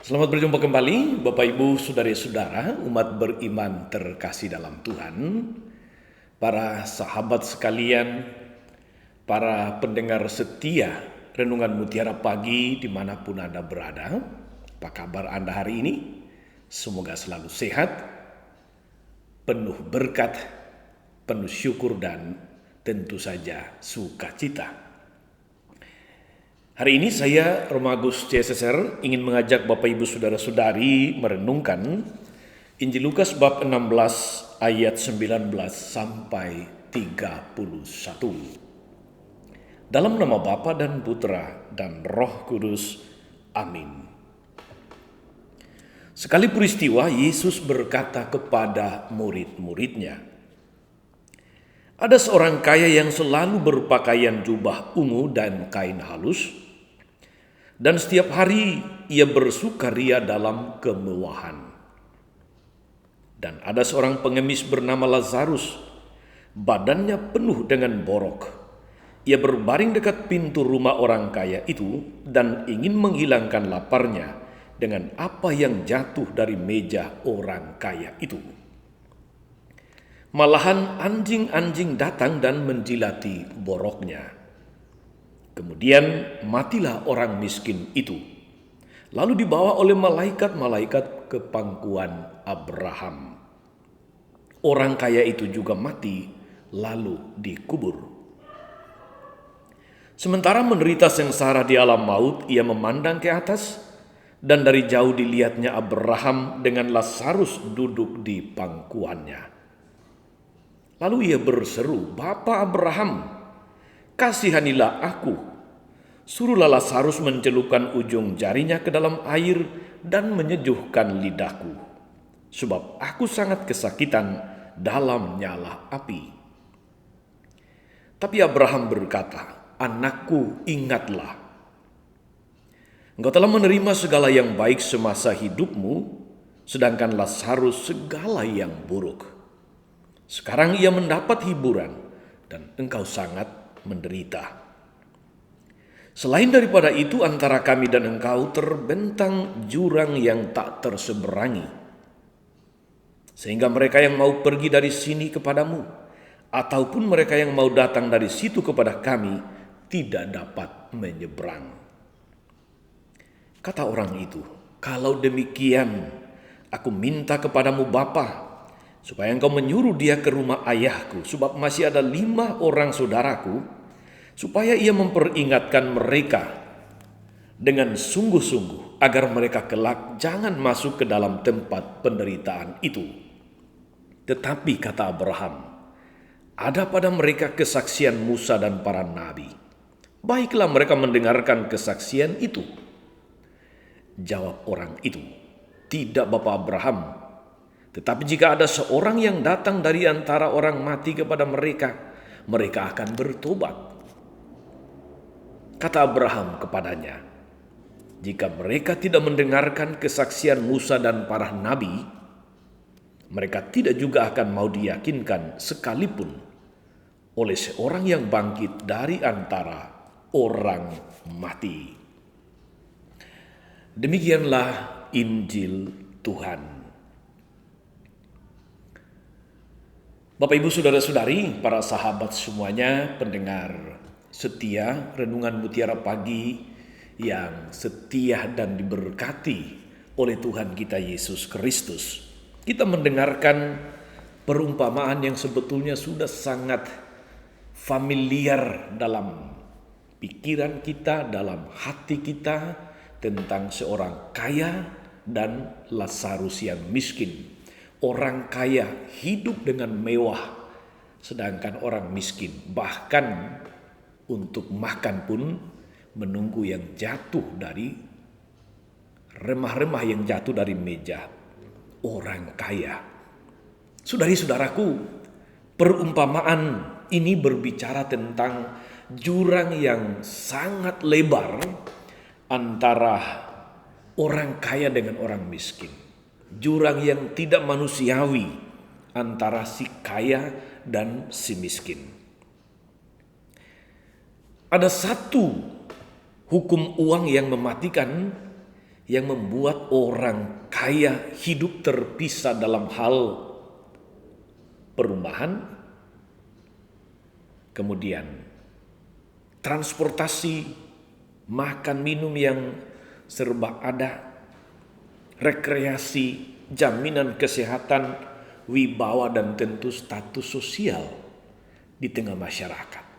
Selamat berjumpa kembali Bapak Ibu Saudara-saudara umat beriman terkasih dalam Tuhan, para sahabat sekalian, para pendengar setia Renungan Mutiara Pagi dimanapun Anda berada. Apa kabar Anda hari ini? Semoga selalu sehat, penuh berkat, penuh syukur dan tentu saja sukacita. Hari ini saya, Romagus CSSR, ingin mengajak Bapak Ibu Saudara-saudari merenungkan Injil Lukas bab 16 ayat 19 sampai 31. Dalam nama Bapa dan Putra dan Roh Kudus. Amin. Sekali peristiwa Yesus berkata kepada murid-muridnya, "Ada seorang kaya yang selalu berpakaian jubah ungu dan kain halus, dan setiap hari ia bersukaria dalam kemewahan. Dan ada seorang pengemis bernama Lazarus, badannya penuh dengan borok. Ia berbaring dekat pintu rumah orang kaya itu dan ingin menghilangkan laparnya dengan apa yang jatuh dari meja orang kaya itu. Malahan anjing-anjing datang dan menjilati boroknya. Kemudian matilah orang miskin itu, lalu dibawa oleh malaikat-malaikat ke pangkuan Abraham. Orang kaya itu juga mati, lalu dikubur. Sementara menderita sengsara di alam maut, ia memandang ke atas, dan dari jauh dilihatnya Abraham dengan Lazarus duduk di pangkuannya. Lalu ia berseru, 'Bapa Abraham, kasihanilah aku. Suruhlah Lazarus mencelupkan ujung jarinya ke dalam air dan menyejuhkan lidahku, sebab aku sangat kesakitan dalam nyala api.' Tapi Abraham berkata, 'Anakku, ingatlah, engkau telah menerima segala yang baik semasa hidupmu, sedangkan Lazarus segala yang buruk. Sekarang ia mendapat hiburan dan engkau sangat menderita. Selain daripada itu, antara kami dan engkau terbentang jurang yang tak terseberangi, sehingga mereka yang mau pergi dari sini kepadamu, ataupun mereka yang mau datang dari situ kepada kami, tidak dapat menyeberang.' Kata orang itu, 'Kalau demikian, aku minta kepadamu Bapa, supaya engkau menyuruh dia ke rumah ayahku, sebab masih ada 5 orang saudaraku, supaya ia memperingatkan mereka dengan sungguh-sungguh, agar mereka kelak jangan masuk ke dalam tempat penderitaan itu.' Tetapi kata Abraham, 'Ada pada mereka kesaksian Musa dan para nabi. Baiklah mereka mendengarkan kesaksian itu.' Jawab orang itu, 'Tidak, Bapak Abraham. Tetapi jika ada seorang yang datang dari antara orang mati kepada mereka, mereka akan bertobat.' Kata Abraham kepadanya, 'Jika mereka tidak mendengarkan kesaksian Musa dan para nabi, mereka tidak juga akan mau diyakinkan sekalipun oleh seorang yang bangkit dari antara orang mati.' Demikianlah Injil Tuhan. Bapak Ibu Saudara-saudari, para sahabat semuanya, pendengar setia Renungan Mutiara Pagi yang setia dan diberkati oleh Tuhan kita Yesus Kristus. Kita mendengarkan perumpamaan yang sebetulnya sudah sangat familiar dalam pikiran kita, dalam hati kita, tentang seorang kaya dan Lazarus yang miskin. Orang kaya hidup dengan mewah, sedangkan orang miskin bahkan untuk makan pun menunggu yang jatuh dari remah-remah yang jatuh dari meja orang kaya. Saudari-saudaraku, perumpamaan ini berbicara tentang jurang yang sangat lebar antara orang kaya dengan orang miskin. Jurang yang tidak manusiawi antara si kaya dan si miskin. Ada satu hukum uang yang mematikan, yang membuat orang kaya hidup terpisah dalam hal perumahan, kemudian transportasi, makan minum yang serba ada, rekreasi, jaminan kesehatan, wibawa, dan tentu status sosial di tengah masyarakat.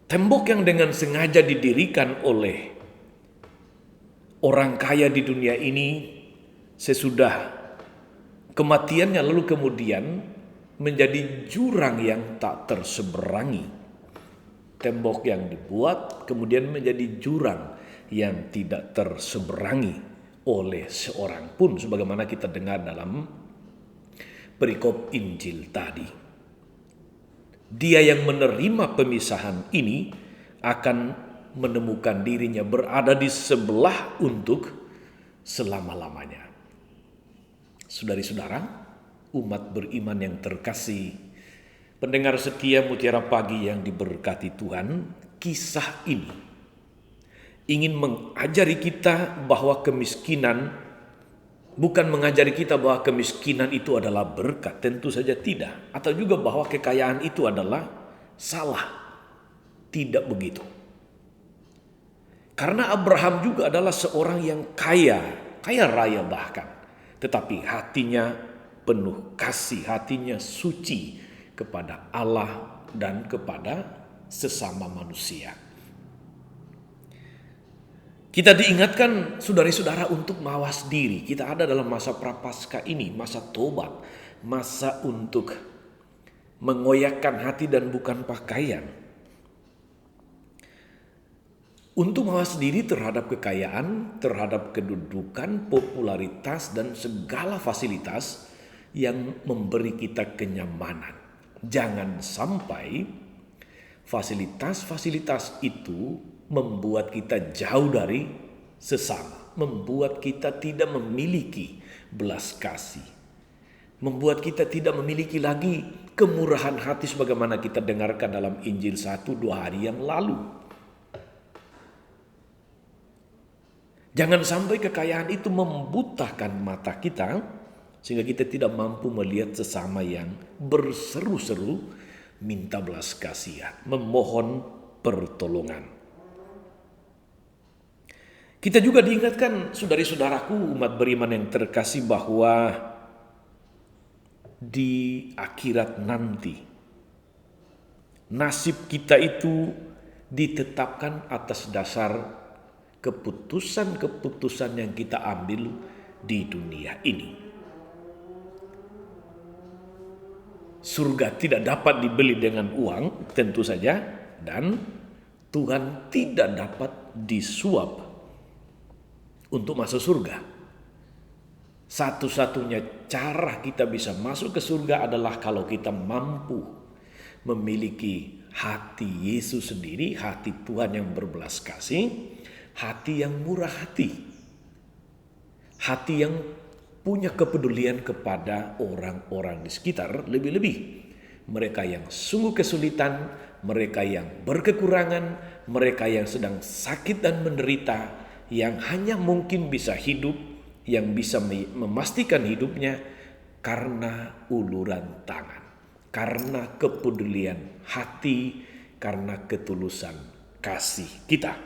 Tembok yang dengan sengaja didirikan oleh orang kaya di dunia ini sesudah kematiannya lalu kemudian menjadi jurang yang tak terseberangi. Tembok yang dibuat kemudian menjadi jurang yang tidak terseberangi oleh seorang pun, sebagaimana kita dengar dalam perikop Injil tadi. Dia yang menerima pemisahan ini akan menemukan dirinya berada di sebelah untuk selama-lamanya. Saudari-saudara, umat beriman yang terkasih, pendengar setia Mutiara Pagi yang diberkati Tuhan, kisah ini ingin mengajari kita bahwa kemiskinan bukan mengajari kita bahwa kemiskinan itu adalah berkat, tentu saja tidak. Atau juga bahwa kekayaan itu adalah salah. Tidak begitu. Karena Abraham juga adalah seorang yang kaya raya bahkan. Tetapi hatinya penuh kasih, hatinya suci kepada Allah dan kepada sesama manusia. Kita diingatkan saudari-saudara untuk mawas diri. Kita ada dalam masa prapaskah ini, masa tobat, masa untuk mengoyakkan hati dan bukan pakaian. Untuk mawas diri terhadap kekayaan, terhadap kedudukan, popularitas, dan segala fasilitas yang memberi kita kenyamanan. Jangan sampai fasilitas-fasilitas itu membuat kita jauh dari sesama, membuat kita tidak memiliki belas kasih, membuat kita tidak memiliki lagi kemurahan hati sebagaimana kita dengarkan dalam Injil 1-2 hari yang lalu. Jangan sampai kekayaan itu membutakan mata kita sehingga kita tidak mampu melihat sesama yang berseru-seru minta belas kasihan, memohon pertolongan. Kita juga diingatkan, saudari-saudaraku, umat beriman yang terkasih, bahwa di akhirat nanti nasib kita itu ditetapkan atas dasar keputusan-keputusan yang kita ambil di dunia ini. Surga tidak dapat dibeli dengan uang, tentu saja, dan Tuhan tidak dapat disuap untuk masuk surga. Satu-satunya cara kita bisa masuk ke surga adalah kalau kita mampu memiliki hati Yesus sendiri, hati Tuhan yang berbelas kasih, hati yang murah hati, hati yang punya kepedulian kepada orang-orang di sekitar, lebih-lebih mereka yang sungguh kesulitan, mereka yang berkekurangan, mereka yang sedang sakit dan menderita, yang hanya mungkin bisa hidup, yang bisa memastikan hidupnya karena uluran tangan, karena kepedulian hati, karena ketulusan kasih kita.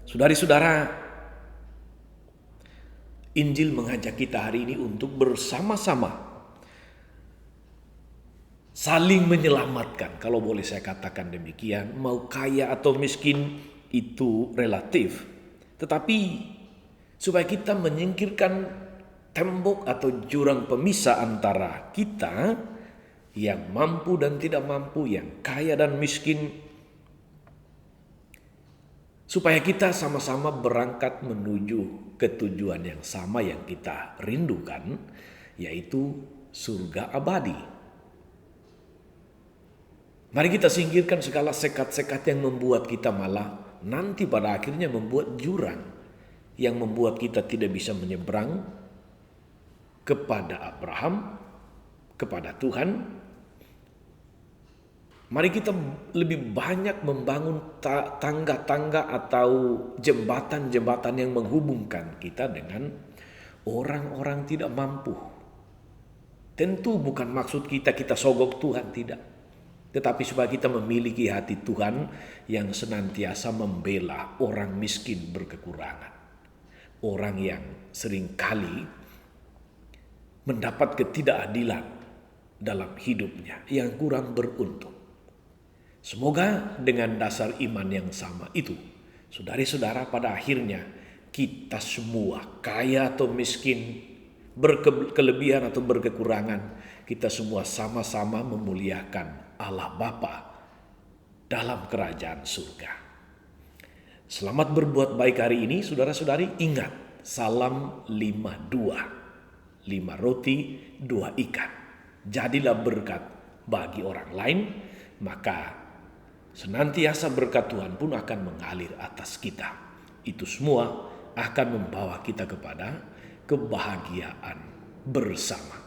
Saudari-saudara, Injil mengajak kita hari ini untuk bersama-sama saling menyelamatkan. Kalau boleh saya katakan demikian, mau kaya atau miskin itu relatif. Tetapi supaya kita menyingkirkan tembok atau jurang pemisah antara kita yang mampu dan tidak mampu, yang kaya dan miskin, supaya kita sama-sama berangkat menuju ketujuan yang sama yang kita rindukan, yaitu surga abadi. Mari kita singkirkan segala sekat-sekat yang membuat kita malah nanti pada akhirnya membuat jurang yang membuat kita tidak bisa menyeberang kepada Abraham, kepada Tuhan, Mari kita lebih banyak membangun tangga-tangga atau jembatan-jembatan yang menghubungkan kita dengan orang-orang tidak mampu. Tentu bukan maksud kita sogok Tuhan, tidak. Tetapi supaya kita memiliki hati Tuhan yang senantiasa membela orang miskin berkekurangan. Orang yang seringkali mendapat ketidakadilan dalam hidupnya, yang kurang beruntung. Semoga dengan dasar iman yang sama itu, saudara-saudara, pada akhirnya kita semua, kaya atau miskin, berkelebihan atau berkekurangan, kita semua sama-sama memuliakan Allah Bapa dalam kerajaan surga. Selamat berbuat baik hari ini, saudara-saudari. Ingat, salam 5 roti 2 ikan. Jadilah berkat bagi orang lain, maka senantiasa berkat Tuhan pun akan mengalir atas kita. Itu semua akan membawa kita kepada kebahagiaan bersama.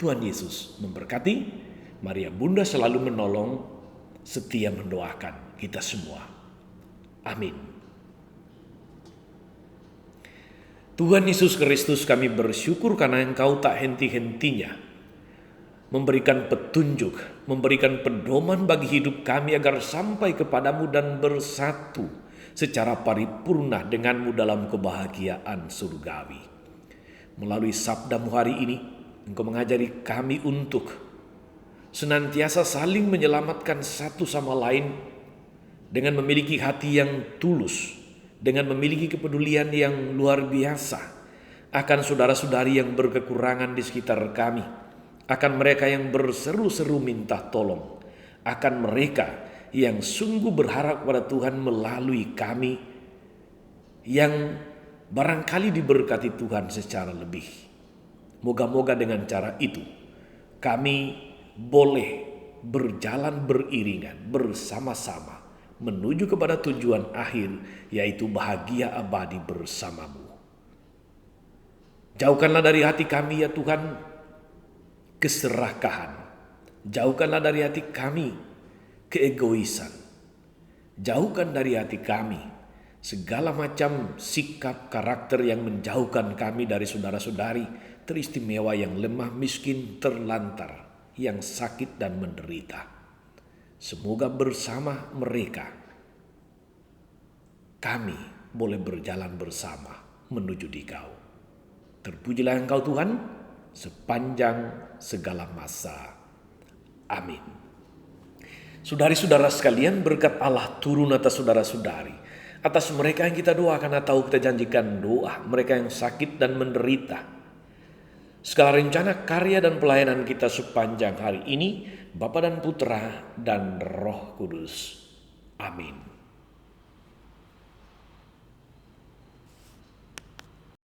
Tuhan Yesus memberkati. Maria Bunda selalu menolong, setia mendoakan kita semua. Amin. Tuhan Yesus Kristus, kami bersyukur karena Engkau tak henti-hentinya memberikan petunjuk, memberikan pedoman bagi hidup kami agar sampai kepadamu dan bersatu secara paripurna denganmu dalam kebahagiaan surgawi. Melalui sabdamu hari ini, Engkau mengajari kami untuk senantiasa saling menyelamatkan satu sama lain dengan memiliki hati yang tulus, dengan memiliki kepedulian yang luar biasa akan saudara-saudari yang berkekurangan di sekitar kami, akan mereka yang berseru-seru minta tolong, akan mereka yang sungguh berharap pada Tuhan melalui kami yang barangkali diberkati Tuhan secara lebih. Moga-moga dengan cara itu kami boleh berjalan beriringan bersama-sama menuju kepada tujuan akhir, yaitu bahagia abadi bersamamu. Jauhkanlah dari hati kami ya Tuhan keserakahan. Jauhkanlah dari hati kami keegoisan. Jauhkan dari hati kami segala macam sikap karakter yang menjauhkan kami dari saudara-saudari teristimewa yang lemah, miskin, terlantar, yang sakit dan menderita. Semoga bersama mereka kami boleh berjalan bersama menuju di Kau. Terpujilah Engkau Tuhan sepanjang segala masa. Amin. Saudari-saudara sekalian, berkat Allah turun atas saudara-saudari, atas mereka yang kita doakan atau kita janjikan doa, mereka yang sakit dan menderita. Segala rencana, karya dan pelayanan kita sepanjang hari ini, Bapa dan Putra dan Roh Kudus. Amin.